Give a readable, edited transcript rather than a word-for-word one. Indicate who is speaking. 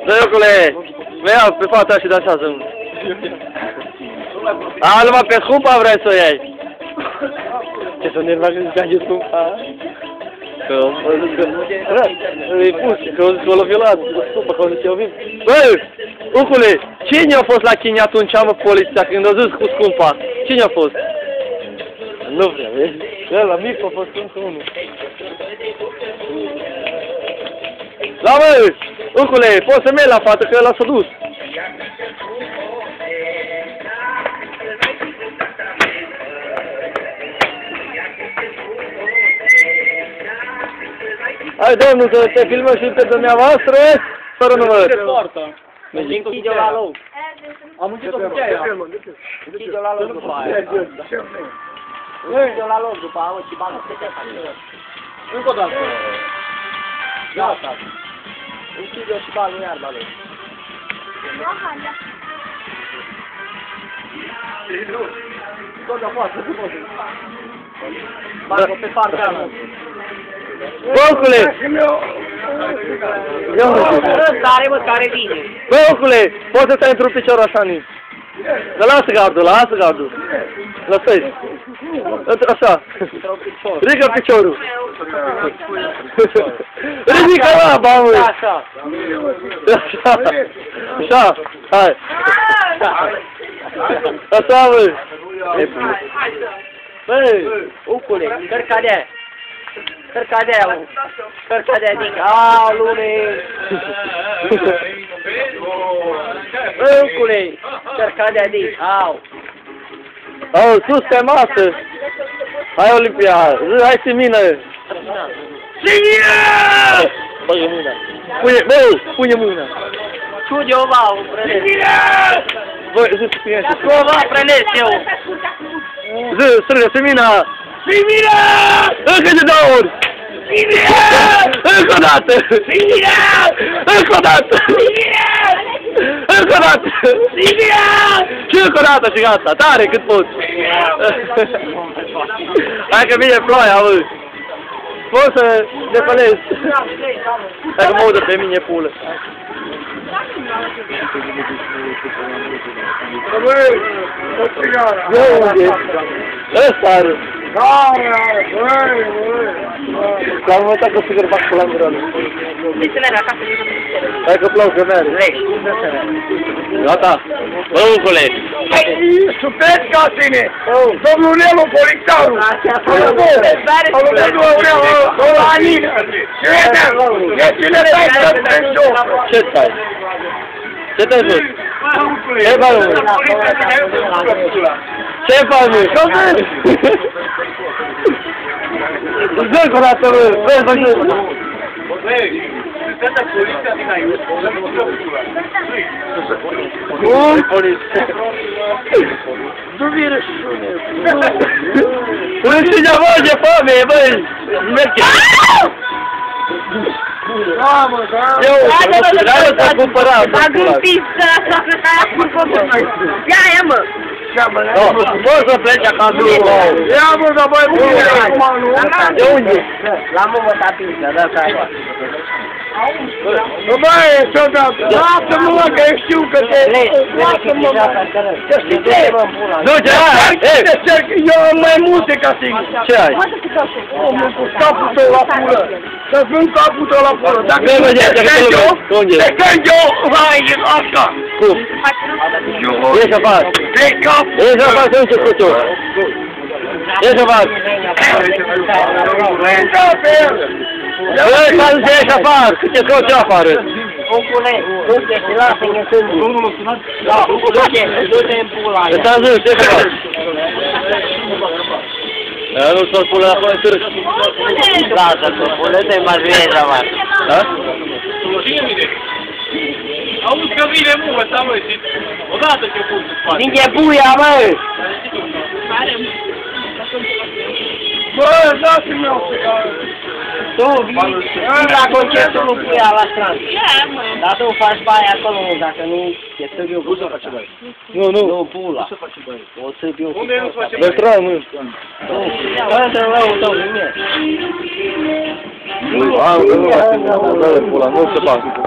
Speaker 1: Dă-i-ocule! Vei pe fata și dansează-mi. A, numai pe scumpa vrei să o iei. Ce s-o nerva că zici că scumpa? Că îi pus, că o loviolat, scumpa, că o zice, o vin. Bă, ucule, cine a fost la Chini atunci, mă, poliția, când a zis cu scumpa? Cine a fost? Nu vreau, vezi? Ăla mic a fost încă unul. Da, mă, ucule, poți să mergi la fată, că ăla s-a dus. Hai, domnul, să te filmăm și pe dumneavoastră, fără număr.
Speaker 2: Ce poartă? Închide-o la loc. Am închis-o cu cheia. Închide-o la loc după aia. Închide-o la loc după aia, și bagă pe te faci. Încă o dată. Gata. Închide-o și bagă iar la loc. Tot de poate, nu poate. Bagă pe partea mea.
Speaker 1: Băucule!
Speaker 2: Ăsta are, mă, care vine.
Speaker 1: Băucule, poți să stai într-un picior așa, Nin. Dar lasă gardul, lasă gardul. Lăsă-i. Așa. Ridică piciorul. Ridică laba, mă.
Speaker 2: Așa.
Speaker 1: Așa. Așa. Hai. Așa, mă.
Speaker 2: Băi, ucule, cărca de aia. Cărca de aia, cărca de aia, dică, aaa, lume! Băi, ucule, cărca de aia, dică, au!
Speaker 1: Au, sus pe masă! Hai, Olimpia! Hai, Simină! Simină! Băgă mâna! Pune, băi, pune mâna!
Speaker 2: Ciude-o, bau, prănesc!
Speaker 1: Simină! Băi, zi, Simină!
Speaker 2: Cova, prănesc eu!
Speaker 1: Zi, strângă, Simina! Simina! Încă de 2 ori! Simina! Încă o dată! Simina! Încă o dată! Simina! Încă o dată! Simina! Și încă o dată și gata, tare cât poți! Hai că vine ploaia, bă! Poți să depălezi! Hai că mă udă pe mine pulă!
Speaker 3: Băi, o țigară!
Speaker 1: De unde? Ăsta are!
Speaker 3: Băi!
Speaker 1: L-am învățat că sigur fac pula în gură.
Speaker 2: De ce le-ai acasă?
Speaker 1: Hai că plau că mere. Gata! Bă, uncule!
Speaker 3: Sunteți ca tine! Domnul Nelu Polițaru! Ăla Anină! E cine stai să te joc!
Speaker 1: Ce stai? Ce te joc? Ce faci, mă? Ce faci, mă? Ză încă o dată, mă! Vezi, vezi! Cum?
Speaker 3: Nu vine și șune!
Speaker 1: Rușinea, bă, ce foame, băi! Merge!
Speaker 3: Da, mă, da!
Speaker 1: Eu, n-ai să cumpărat!
Speaker 2: A gândit să așa că ai acum copii! Ia, mă!
Speaker 1: Poți să pleci acasă?
Speaker 3: Ia, mă, dar băi, bine acum, nu?
Speaker 1: De unde?
Speaker 2: L-am învățat pința, da, stai!
Speaker 3: Băi, soldat, lasă-mă, mă, că eu știu că te... Lasă-mă, mă!
Speaker 1: Du-te, hai!
Speaker 3: Eu am mai multe ca tine!
Speaker 1: Ce ai?
Speaker 3: Omul cu capul tău la pulă! Să-ți vând capul tău la pulă! Dacă
Speaker 1: Băi, băi,
Speaker 3: te cânt eu, hai, așa!
Speaker 1: Cum? Ieși afară! Ieși afară să nu ce scuți-o! Ieși afară! Băi, ca să ieși afară! Cât e scoți afară!
Speaker 2: Uncule, du-te și lasă-mi sângul! Du-te în pula aia!
Speaker 1: Ăsta-mi zis, ce faci? Nu s-o spune la până târg.
Speaker 2: Lasă-te, pune-te, mă juiezi afară!
Speaker 1: Da?
Speaker 4: Auzi că vine mult ăsta, mă, și odată ce pun să faci.
Speaker 2: Din buia, mă!
Speaker 3: Bă, dați-mi o țigară!
Speaker 2: Tu vii la concertul lui Puia la strand. Dar tu faci baia acolo, dacă nu, te săbi eu.
Speaker 1: Nu, nu.
Speaker 2: Nu, pula. O săbi eu.
Speaker 4: Unde nu face
Speaker 1: Vă trag, mă.
Speaker 2: Intră în răul tău, nimic.
Speaker 1: Nu, nu, nu, nu, nu, nu, nu, nu, nu, nu, nu, nu, nu,